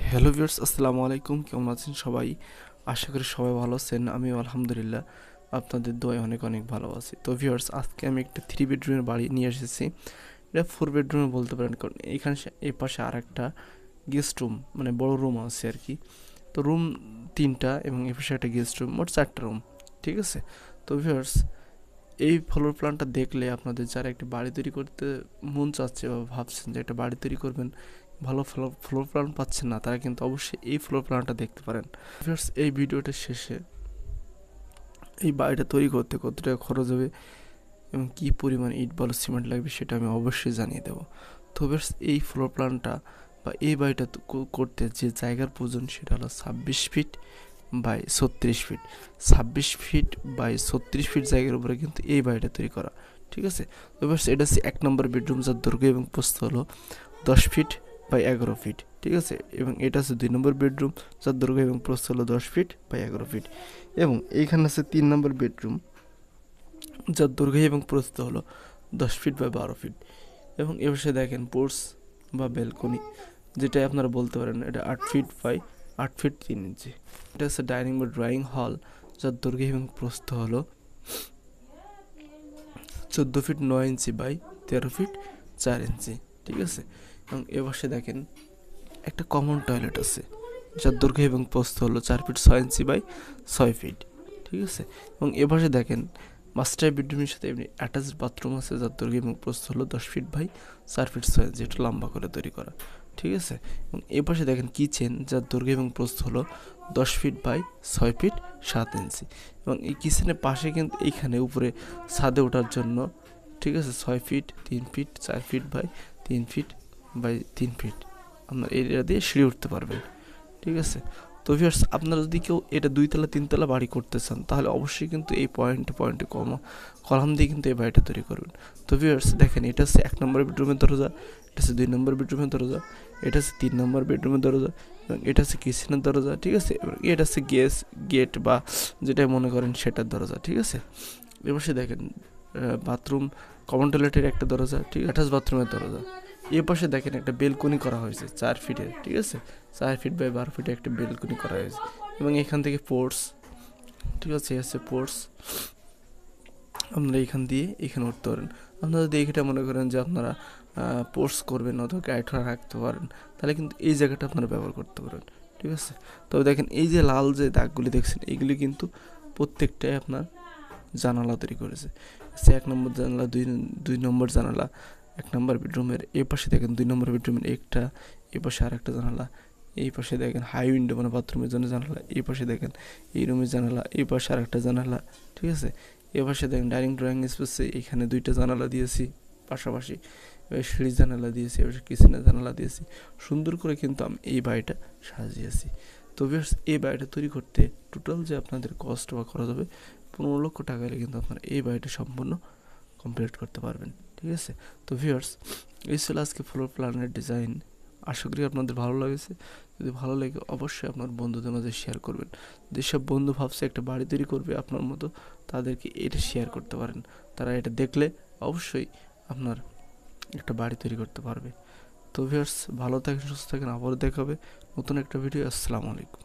Hello viewers, আসসালামু আলাইকুম। কেমন আছেন সবাই? আশা করি সবাই ভালো আছেন। আমিও আলহামদুলিল্লাহ আপনাদের দোয়ায় অনেক অনেক ভালো আছি। তো ভিউয়ার্স, আজকে আমি একটা 3 বেডরুমের বাড়ি নিয়ে এসেছি। এটা 4 বেডরুমে বলতে পারেন, কারণ এখানে এই পাশে আরেকটা গেস্ট রুম, মানে বড় রুম আছে আর কি। তো রুম 3টা এবং এই পাশে একটা গেস্ট রুম, মোট 4টা রুম। ঠিক আছে? তো ভিউয়ার্স, এই ফ্লোর প্ল্যানটা দেখলে আপনাদের যারা একটা বাড়ি তৈরি করতে মন চাচ্ছে বা ভাবছেন যে একটা বাড়ি তৈরি করবেন, ভালো ফ্লোর প্ল্যান পাচ্ছেন না, তারা কিন্তু অবশ্যই এই ফ্লোর প্ল্যানটা দেখতে পারেন। ভিউয়ার্স, এই ভিডিওটার শেষে এই বাড়িটা তৈরি করতে কত টাকা খরচ হবে এবং কী পরিমাণ ইট বালু সিমেন্ট লাগবে সেটা আমি অবশ্যই জানিয়ে দেবো। তো ভিউয়ার্স, এই ফ্লোর প্ল্যানটা বা এই বাড়িটা করতে যে জায়গার প্রয়োজন সেটা হলো 26 feet by 36 feet. 26 feet by 36 feet জায়গার উপরে কিন্তু এই বাড়িটা তৈরি করা। ঠিক আছে? তো ভিউয়ার্স, এটা হচ্ছে 1 নম্বর বেডরুম, যার দৈর্ঘ্য এবং প্রস্থ হলো 10 ফিট বাই 11 ফিট। ঠিক আছে? এবং এটা হচ্ছে 2 নম্বর বেডরুম, যার দৈর্ঘ্য এবং প্রস্থ হলো 10 ফিট বাই 11 ফিট। এবং এইখানে আছে 3 নম্বর বেডরুম, যার দৈর্ঘ্য এবং প্রস্থ হলো 10 ফিট বাই 12 ফিট। এবং এবার দেখেন পোর্স বা ব্যালকনি, যেটা আপনারা বলতে পারেন এটা 8 ফিট বাই 8 ফিট 3 ইঞ্চি। এটা হচ্ছে ডাইনিং বা ড্রয়িং হল, যার দৈর্ঘ্য এবং প্রস্থ হলো 14 ফিট 9 ইঞ্চি বাই 13 ফিট 4 ইঞ্চি। ঠিক আছে? এবং এবার দেখেন একটা কমন টয়লেট আছে, যার দৈর্ঘ্য এবং প্রস্থ হলো 4 ফিট 6 ইঞ্চি বাই 6 ফিট। ঠিক আছে? এবং এপাশে দেখেন মাস্টার বেডরুমের সাথে এমনি অ্যাটাচড বাথরুম আছে, যার দৈর্ঘ্য এবং প্রস্থ হলো 10 ফিট বাই 4 ফিট 6 ইঞ্চি, একটু লম্বা করে তৈরি করা। ঠিক আছে? এবং এপাশে দেখেন কিচেন, যার দৈর্ঘ্য এবং প্রস্থ হলো 10 ফিট বাই 6 ফিট 7 ইঞ্চি। এবং এই কিচেনের পাশে কিন্তু এইখানে উপরে ছাদে ওঠার জন্য, ঠিক আছে, 6 feet 3 feet 4 feet by 3 feet by 3 feet আপনার এরিয়া দিয়ে সিঁড়ি উঠতে পারবেন। ঠিক আছে? তো ভিউয়ার্স, আপনারা যদি কেউ এটা 2 তলা 3 তলা বাড়ি করতে চান, তাহলে অবশ্যই কিন্তু এই পয়েন্টে পয়েন্টে কলাম দিয়ে কিন্তু এই বাড়িটা তৈরি করবেন। তো ভিউয়ার্স দেখেন, এটা হচ্ছে 1 নম্বর বেডরুমের দরজা, এটা হচ্ছে 2 নম্বর বেডরুমের দরজা, এটা হচ্ছে 3 নম্বর বেডরুমের দরজা, এবং এটা হচ্ছে কিচেনের দরজা। ঠিক আছে? এবং এটা হচ্ছে গেট বা যেটাই মনে করেন সেটার দরজা। ঠিক আছে? এবার দেখেন বাথরুম, কমন টয়লেটের একটা দরজা, ঠিক আছে, অ্যাটাচ বাথরুমের দরজা। এ পাশে দেখেন একটা বেলকনি করা হয়েছে 4 ফিটের। ঠিক আছে? 4 ফিট বাই 12 ফিটে একটা বেলকনি করা হয়েছে। এবং এখান থেকে পোর্টস, ঠিক আছে, আছে পোর্টস, আপনারা এখান দিয়ে এখানে উঠতে পারেন। আপনারা যদি এইটা মনে করেন যে আপনারা পোর্টস করবেন অথবা গাইড রাখতে পারেন, তাহলে কিন্তু এই জায়গাটা আপনারা ব্যবহার করতে পারেন। ঠিক আছে? তবে দেখেন এই যে লাল যে দাগগুলি দেখছেন, এইগুলি কিন্তু প্রত্যেকটাই আপনার জানালা তৈরি করেছে। সে 1 নম্বর জানালা, দুই নম্বর জানালা 1 নম্বর বেডরুমের। এই পাশে দেখেন 2 নম্বর বেডরুমের একটা, এই পাশে আর একটা জানালা, এই পাশে দেখেন হাই উইন্ডো মানে বাথরুমের জন্য জানালা, এই পাশে দেখেন এই রুমের জানালা, এই পাশে আর একটা জানালা। ঠিক আছে? এই পাশে দেখেন ডাইনিং ড্রয়িং স্পেসে এখানে 2টা জানালা দিয়েছি পাশাপাশি, এবার সিঁড়ি জানালা দিয়েছি, এবার কিচেনের জানালা দিয়েছি। সুন্দর করে কিন্তু আমি এই বাড়িটা সাজিয়েছি। তো ভিউয়ার্স, এই বাড়িটা তৈরি করতে টোটাল যে আপনাদের কস্ট বা খরচ হবে 15 লক্ষ টাকা হলে কিন্তু আপনারা এই বাড়িটা সম্পূর্ণ কমপ্লিট করতে পারবেন। ঠিক আছে? তো ভিউয়ার্স, এই ছিল আজকে ফ্লোর প্ল্যানের ডিজাইন। আশা করি আপনাদের ভালো লেগেছে। যদি ভালো লাগে অবশ্যই আপনার বন্ধুদের মাঝে শেয়ার করবেন। যেসব বন্ধু ভাবছে একটা বাড়ি তৈরি করবে আপনার মতো, তাদেরকে এটা শেয়ার করতে পারেন। তারা এটা দেখলে অবশ্যই আপনার একটা বাড়ি তৈরি করতে পারবে। তো ভিউয়ার্স, ভালো থাকেন, সুস্থ থাকেন, আবারও দেখা হবে নতুন একটা ভিডিও। আসসালামু আলাইকুম।